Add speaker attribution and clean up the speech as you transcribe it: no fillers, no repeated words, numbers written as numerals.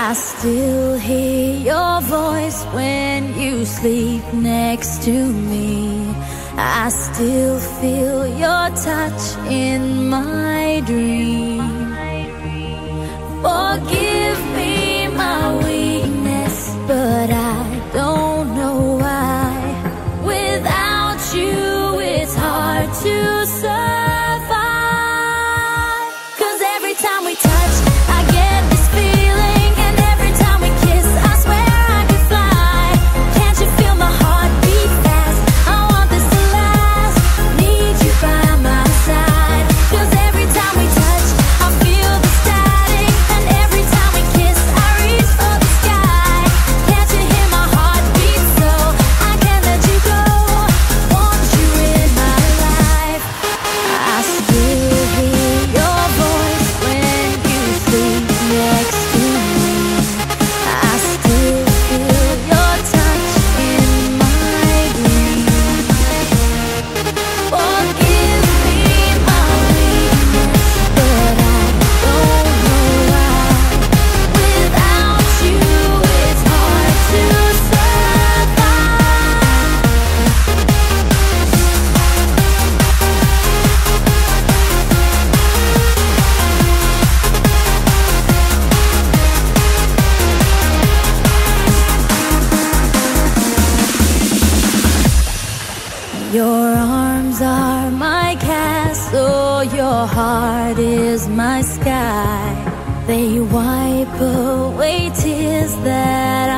Speaker 1: I still hear your voice when you sleep next to me. I still feel your touch in my dream. Forgive me my weakness, but I don't know why. Without you, it's hard to survive. 'Cause every time we touch, I get this feeling, and every time we kiss, I swear I could fly. Can't you feel my heart beat fast? I want this to last. Need you by my side. 'Cause every time we touch, I feel the static, and every time we kiss, I reach for the sky. Can't you hear my heart beat? So I can't let you go. Want you in my life. I still hear your voice when you sleep next to me. I still feel your touch in my dream. Forgive me my weakness, but I don't know why. Without you, it's hard to survive. Your arms are my castle, your heart is my sky. They wipe away tears that